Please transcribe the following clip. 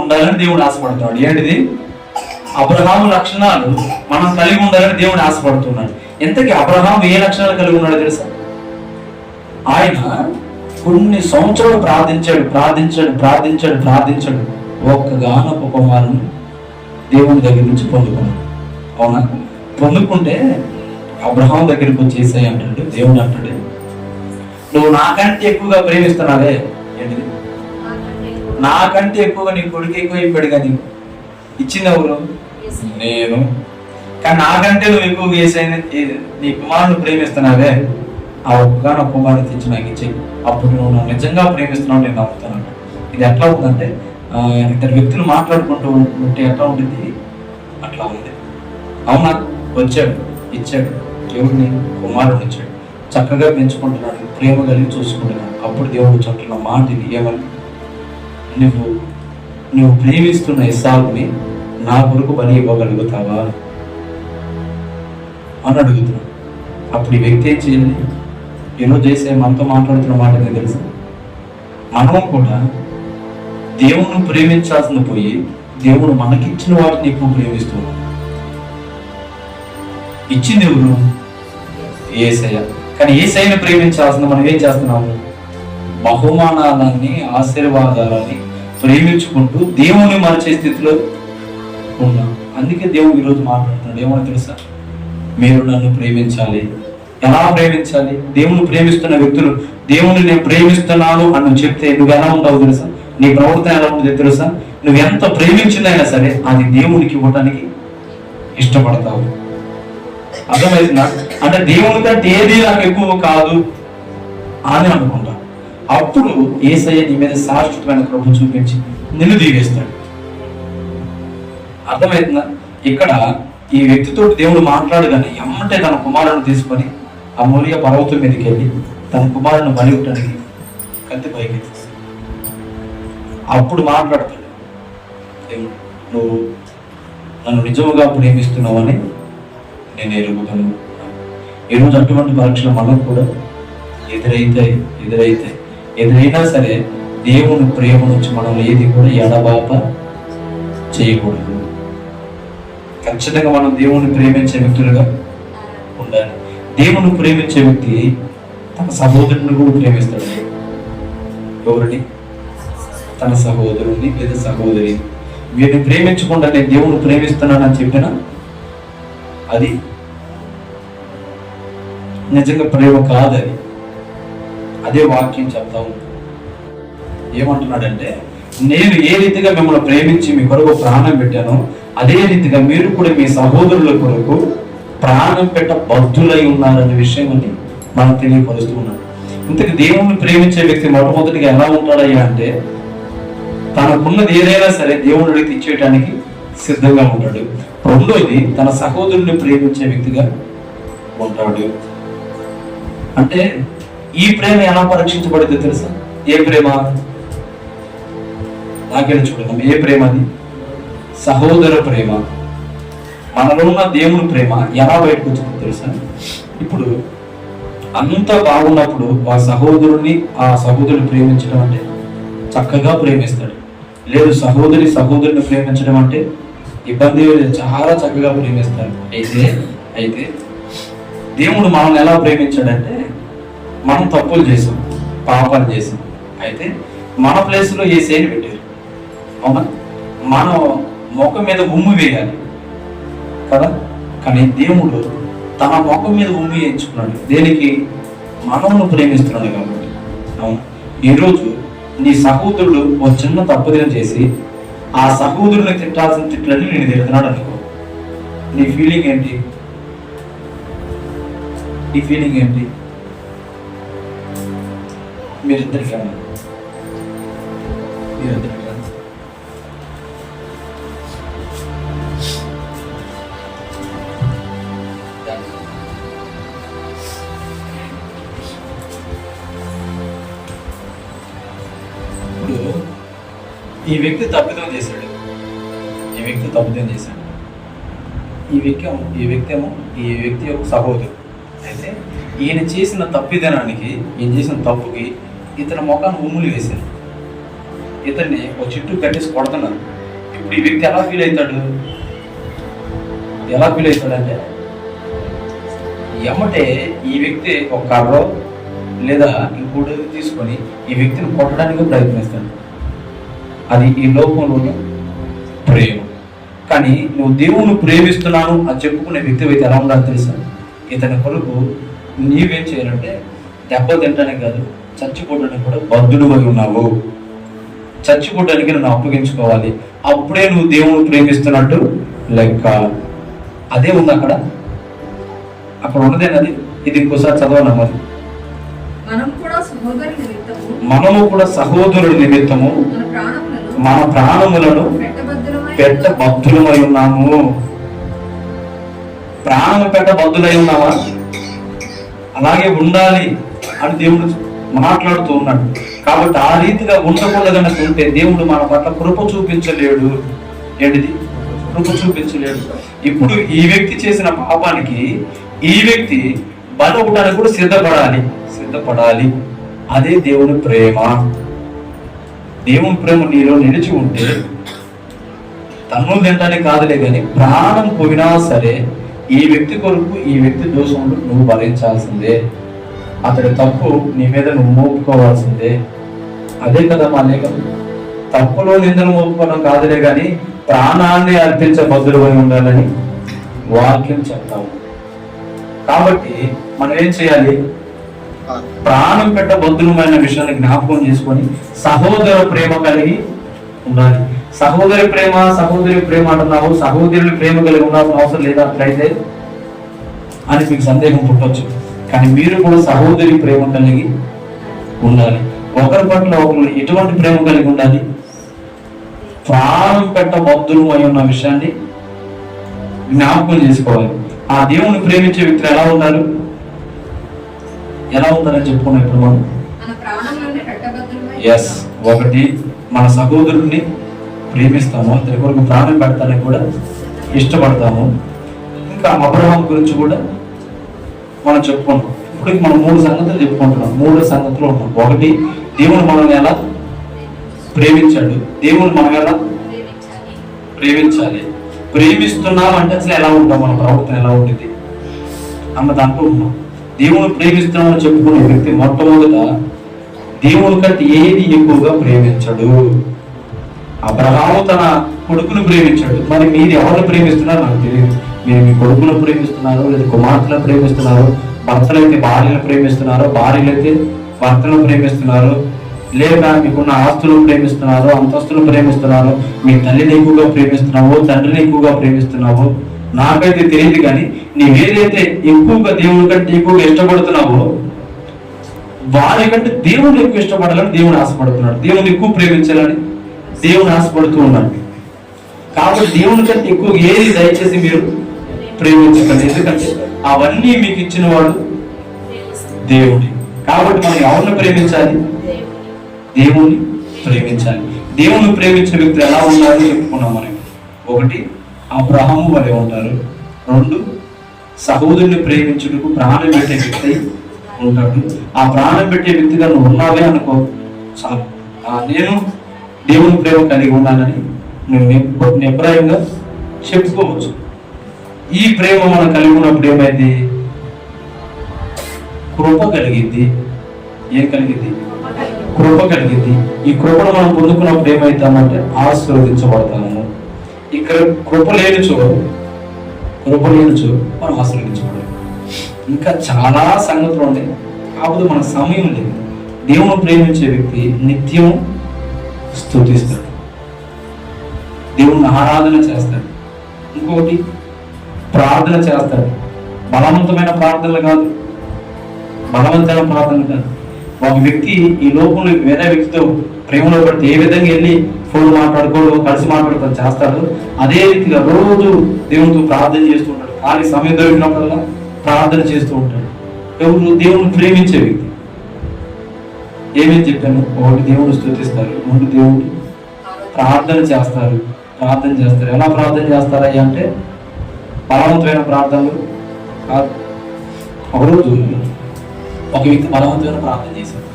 ఉండాలని దేవుడు ఆశపడుతున్నాడు. ఏంటిది? అబ్రహాము లక్షణాలు మనం కలిగి ఉండాలని దేవుడు ఆశపడుతున్నాడు. ఇంతకీ అబ్రహాము ఏ లక్షణాలు కలిగి ఉన్నాడో తెలుసా? ఆయన కొన్ని సంవత్సరాలు ప్రార్థించాడు. ఒక్కగానొక్క కుమారుని దేవుని దగ్గర నుంచి పొందుకున్నాడు. అవునా? పొందుకుంటే అబ్రహాం దగ్గరికి వచ్చేసాయి అంటాడు. దేవుడు అంటాడు, నువ్వు నాకంటే ఎక్కువగా ప్రేమిస్తున్నావే. ఏంటిది? నాకంటే ఎక్కువగా నీ కొడుకు ఎక్కువ అయిపోయాడు. కానీ ఇచ్చింది ఎవరు? నేను. కానీ నాకంటే నువ్వు ఎక్కువగా వేసాయి, నీ కుమారుని ప్రేమిస్తున్నావే, ఆ ఒక్కగానొక్క కుమారుని తెచ్చి నాకు ఇచ్చేయి, అప్పుడు నువ్వు నన్ను నిజంగా ప్రేమిస్తున్నావు, నేను నమ్ముతాను. ఇది ఎట్లా ఉందంటే, ఇద్దరు వ్యక్తులు మాట్లాడుకుంటూ ఉంటే ఎట్లా ఉంటుంది? అట్లా ఉంది. అవునా? వచ్చాడు, ఇచ్చాడు, దేవుడిని కుమారుని ఇచ్చాడు, చక్కగా పెంచుకుంటున్నాడు, ప్రేమ కలిగి చూసుకుంటున్నాడు. అప్పుడు దేవుడు చెప్తున్న మాట ఇది, ఏమని? నువ్వు ప్రేమిస్తున్న ఇస్సాకుని నా కొరకు బలి ఇవ్వగలుగుతావా అని అడుగుతున్నాడు. అప్పుడు ఈ వ్యక్తి ఏం చేయాలి? ఈరోజు చేసే మనతో మాట్లాడుతున్న మాట ఏదో తెలుసు, మనం కూడా దేవుణ్ణి ప్రేమించాల్సింది పోయి దేవుడు మనకిచ్చిన వాటిని ఎక్కువ ప్రేమిస్తున్నాం. ఇచ్చింది ఎవరు? యేసయ్య. కానీ యేసయ్యని ప్రేమించాల్సింది మనం ఏం చేస్తున్నాము? బహుమానాలని, ఆశీర్వాదాలని ప్రేమించుకుంటూ దేవుణ్ణి మరిచే స్థితిలో ఉన్నాం. అందుకే దేవుడు ఈరోజు మాట్లాడుతున్నాడు. ఏమని తెలుసా? మీరు నన్ను ప్రేమించాలి. ఎలా ప్రేమించాలి? దేవుని ప్రేమిస్తున్న వ్యక్తులు దేవుని నేను ప్రేమిస్తున్నాను అని చెప్తే నువ్వు ఎలా ఉంటావు తెలుసా? నీ ప్రవర్తన ఎలా ఉంటుంది తెలుసా? నువ్వు ఎంత ప్రేమించిందైనా సరే అది దేవునికి ఇవ్వటానికి ఇష్టపడతావు. అర్థమవుతుందా? అంటే దేవుని కంటే ఏది నాకు ఎక్కువ కాదు అని అనుకుంటా. అప్పుడు యేసయ్య నీ మీద శాశ్వతమైన కృప చూపించి నిన్ను దీవిస్తాడు. అర్థమవుతుందా? ఇక్కడ ఈ వ్యక్తితో దేవుడు మాట్లాడగానే ఎమ్మంటే తన కుమారుని తీసుకొని ఆ మోరియా పర్వతం మీదకి వెళ్ళి తన కుమారుని బలి ఇవ్వడానికి కత్తి పైకి తీస్తాడు. అప్పుడు మాట్లాడతాడు, నువ్వు నన్ను నిజముగా ప్రేమిస్తున్నావని నేను ఎరుగుతాను. ఈరోజు అటువంటి పరీక్షలు మనకు కూడా ఎదురైనా సరే దేవుని ప్రేమ నుంచి మనం ఏది కూడా ఎడబాప చేయకూడదు. ఖచ్చితంగా మనం దేవుని ప్రేమించే వ్యక్తులుగా ఉండాలి. దేవుని ప్రేమించే వ్యక్తి తన సహోదరుని కూడా ప్రేమిస్తాడు. ఎవరిని? తన సహోదరుని లేదా సహోదరి. వీరిని ప్రేమించకుండా నేను దేవుని ప్రేమిస్తున్నానని చెప్పినా అది నిజంగా ప్రేమ కాదని అదే వాక్యం చెప్తా ఉంది. ఏమంటున్నాడంటే, నేను ఏ రీతిగా మిమ్మల్ని ప్రేమించి మీ కొరకు ప్రాణం పెట్టానో అదే రీతిగా మీరు కూడా మీ సహోదరుల కొరకు ప్రాణం పెట్ట బద్ధులై ఉన్నారనే విషయం అని మనం తెలియపరుస్తూ ఉన్నాడు. ఇంతకు దేవుణ్ణి ప్రేమించే వ్యక్తి మొట్టమొదటిగా ఎలా ఉంటాడయ్యా అంటే, తనకున్నది ఏదైనా సరే దేవుని అడిగి ఇచ్చేయడానికి సిద్ధంగా ఉంటాడు. రెండోది, తన సహోదరుని ప్రేమించే వ్యక్తిగా ఉంటాడు. అంటే ఈ ప్రేమ ఎలా పరీక్షించబడిందో తెలుసా? ఏ ప్రేమ? నాకేనా చూడడం. ఏ ప్రేమ అది? సహోదర ప్రేమ. మనలో ఉన్న దేవుని ప్రేమ ఎలా బయటకు వచ్చిందో తెలుసా? ఇప్పుడు అంతా బాగున్నప్పుడు ఆ సహోదరుని ప్రేమించడం అంటే చక్కగా ప్రేమిస్తాడు. లేదు సహోదరిని ప్రేమించడం అంటే ఇబ్బంది, చాలా చక్కగా ప్రేమిస్తాడు. అయితే దేవుడు మనల్ని ఎలా ప్రేమించాడంటే, మనం తప్పులు చేసాం, పాపాలు చేసాం. అయితే మన ప్లేస్లో యేసయ్యని పెట్టారు. అవునా? మనం ముఖం మీద ఉమ్ము వేయాలి కదా, కానీ దేవుడు తన ముఖం మీద ఉమ్ము వేయించుకున్నాడు. దేనికి? మనల్ని ప్రేమిస్తున్నాడు కాబట్టి. అవును. ఈరోజు నీ సహోదరుడు ఒక చిన్న తప్పుదనం చేసి ఆ సహోదరుని తిట్టాల్సిన తిట్లని నేను తిడుతున్నాడు అనుకో, నీ ఫీలింగ్ ఏంటి? మీరిద్దరికి ఈ వ్యక్తి తప్పిదం చేశాడు. ఈ వ్యక్తి యొక్క సహోదరుడు. అయితే ఈయన చేసిన తప్పిదనానికి, ఈయన చేసిన తప్పుకి ఇతని ముఖాన్ని ఉమ్ములు వేశారు. ఇతన్ని ఒక చెట్టు కట్టేసి కొడుతున్నారు. ఇప్పుడు ఈ వ్యక్తి ఎలా ఫీల్ అవుతాడు? అంటే ఎమ్మటే ఈ వ్యక్తి ఒక కర్రో లేదా ఇంకోటి తీసుకొని ఈ వ్యక్తిని కొట్టడానికి ప్రయత్నిస్తాడు. అది ఈ లోకంలో ఉన్న ప్రేమ. కానీ నువ్వు దేవుని ప్రేమిస్తున్నాను అని చెప్పుకునే వ్యక్తి అయితే ఎలా ఉండాలి తెలుసా? ఇతని కొరకు నీవేం చేయాలంటే దెబ్బ తినడానికి కాదు, చచ్చిపోవడానికి కూడా బద్ధుడు అయి ఉన్నావు. చచ్చిపోవడానికి నన్ను అప్పగించుకోవాలి, అప్పుడే నువ్వు దేవుని ప్రేమిస్తున్నట్టు లెక్క. అదే ఉంది అక్కడ ఉన్నదేనది. ఇది ఇంకోసారి చదవనా మరి? మనము కూడా సహోదరుల నిమిత్తము మన ప్రాణములను పెట్టబద్ధులమై ఉన్నాము. ప్రాణము పెట్టబద్ధులై ఉన్నావా? అలాగే ఉండాలి అని దేవుడు మాట్లాడుతూ ఉన్నాడు. కాబట్టి ఆ రీతిగా ఉండకూడదు ఉంటే దేవుడు మన పట్ల కృప చూపించలేడు. ఏంటిది? కృప చూపించలేడు. ఇప్పుడు ఈ వ్యక్తి చేసిన పాపానికి ఈ వ్యక్తి బలి అవ్వడానికి కూడా సిద్ధపడాలి. అదే దేవుని ప్రేమ. దేవుని ప్రేమ నీలో నిలిచి ఉంటే తన్నులు తినడానికి కాదులే కానీ ప్రాణం పోయినా సరే ఈ వ్యక్తి కొరకు ఈ వ్యక్తి దోషంలో నువ్వు భరించాల్సిందే. అతడి తప్పు నీ మీద నువ్వు మోపుకోవాల్సిందే. అదే కదా మా లేఖం. తప్పులో నిందలు మోపుకోవడం కాదులే కానీ ప్రాణాన్ని అర్పించే బద్ధులై ఉండాలని వాక్యం చెప్తాము. కాబట్టి మనం ఏం చేయాలి? ప్రాణం పెట్ట బద్ధులమైన విషయాన్ని జ్ఞాపకం చేసుకొని సహోదర ప్రేమ కలిగి ఉండాలి. సహోదరి ప్రేమ అంటున్నావు, సహోదరుల ప్రేమ కలిగి ఉండాల్సిన అవసరం లేదా అట్లయితే అని మీకు సందేహం పుట్టవచ్చు. కానీ మీరు కూడా సహోదరి ప్రేమ కలిగి ఉండాలి. ఒకరి పట్ల ఒకరు ఎటువంటి ప్రేమ కలిగి ఉండాలి? ప్రాణం పెట్ట బద్ధులు అయి ఉన్న విషయాన్ని జ్ఞాపకం చేసుకోవాలి. ఆ దేవుని ప్రేమించే వ్యక్తులు ఎలా ఉంటారని చెప్పుకున్నాం ఇప్పుడు మనం. ఎస్, ఒకటి మన సహోదరుడిని ప్రేమిస్తాము, అతని కొరకు ప్రాణం పెడతానికి కూడా ఇష్టపడతాము. ఇంకా అబ్రహాం గురించి కూడా మనం చెప్పుకుంటాం. ఇప్పుడు మనం 3 సంగతులు చెప్పుకుంటున్నాం. 3 సంగతులు ఉన్నాం. ఒకటి, దేవుడు మనల్ని ఎలా ప్రేమించాడు, దేవుడు మనం ఎలా ప్రేమించాలి, ప్రేమిస్తున్నాం అంటే అసలు ఎలా ఉంటాం, మన ప్రవర్తన ఎలా ఉంటుంది అన్న దాంట్లో ఉన్నాం. దేవుని ప్రేమిస్తున్నామని చెప్పుకునే వ్యక్తి మొట్టమొదట దేవుని కంటే ఏది ఎక్కువగా ప్రేమించడు. అబ్రహాము తన కొడుకును ప్రేమించాడు. మరి మీరు ఎవరిని ప్రేమిస్తున్నారో నాకు తెలియదు. మీరు మీ కొడుకును ప్రేమిస్తున్నారు, లేదా కుమార్తెను ప్రేమిస్తున్నారు, భర్తలైతే భార్యను ప్రేమిస్తున్నారు, భార్యలైతే భర్తను ప్రేమిస్తున్నారు, లేదా మీకున్న ఆస్తులను ప్రేమిస్తున్నారు, అంతస్తులను ప్రేమిస్తున్నారు, మీ తల్లిని ఎక్కువగా ప్రేమిస్తున్నావు, తండ్రిని ఎక్కువగా ప్రేమిస్తున్నావు, నాకైతే తెలియదు. కానీ నీవేదైతే ఎక్కువగా దేవుని కంటే ఎక్కువగా ఇష్టపడుతున్నావో వారి కంటే దేవుని ఎక్కువ ఇష్టపడాలని దేవుని ఆశపడుతున్నాడు. దేవుని ఎక్కువ ప్రేమించాలని దేవుని ఆశపడుతూ ఉన్నాడు. కాబట్టి దేవుని కంటే ఎక్కువ ఏది దయచేసి మీరు ప్రేమించకండి. ఎందుకంటే అవన్నీ మీకు ఇచ్చిన వాడు దేవుడి. కాబట్టి మనం ఎవరిని ప్రేమించాలి? దేవుణ్ణి ప్రేమించాలి. దేవుని ప్రేమించిన వ్యక్తులు ఎలా ఉండాలి చెప్పుకున్నాం మనం. ఒకటి, అబ్రహాము వలె ఉంటారు. 2, సహోదరుని ప్రేమించుటకు ప్రాణం పెట్టే వ్యక్తి ఉంటాడు. ఆ ప్రాణం పెట్టే వ్యక్తిగా నువ్వు ఉన్నావే అనుకో చాలు. నేను దేవుని ప్రేమ కలిగి ఉన్నానని నువ్వు నిర్భయంగా చెప్పుకోవచ్చు. ఈ ప్రేమ మనం కలిగి ఉన్నప్పుడు ఏమైంది? కృప కలిగింది. ఏం కలిగింది? కృప కలిగింది. ఈ కృపను మనం పొందుకున్నప్పుడు ఏమవుతామంటే ఆశీర్వదించబడతాము. ఇక్కడ కృప లేనిచో మనం ఆశీర్వదించబడతాము. ఇంకా చాలా సంగతులు ఉన్నాయి, కాకపోతే మన సమయం లేదు. దేవుని ప్రేమించే వ్యక్తి నిత్యం స్తుతిస్తాడు, దేవుని ఆరాధన చేస్తాడు. ఇంకొకటి, ప్రార్థన చేస్తాడు. బలవంతమైన ప్రార్థనలు కాదు. ఒక వ్యక్తి ఈ లోకంలో వేరే వ్యక్తితో ప్రేమలో పడితే ఏ విధంగా వెళ్ళి ఫోన్ మాట్లాడుకోవడం, కలిసి మాట్లాడుకోవడం చేస్తాడు, అదే రీతిగా రోజు దేవునితో ప్రార్థన చేస్తూ ఉంటాడు. ఖాళీ సమయం దొరికినప్పుడల్లా ప్రార్థన చేస్తూ ఉంటాడు. ఎవరు? దేవుని ప్రేమించే వ్యక్తి. ఏమేమి చెప్పాను? ఒకటి, దేవుని స్తుతిస్తారు. 2, దేవుని ప్రార్థన చేస్తారు. ఎలా ప్రార్థన చేస్తారయ్యా అంటే బలవంతమైన ప్రార్థనలు కాదు. ఒకరోజు ఒక వ్యక్తి బలవంతమైన ప్రార్థన చేశాడు.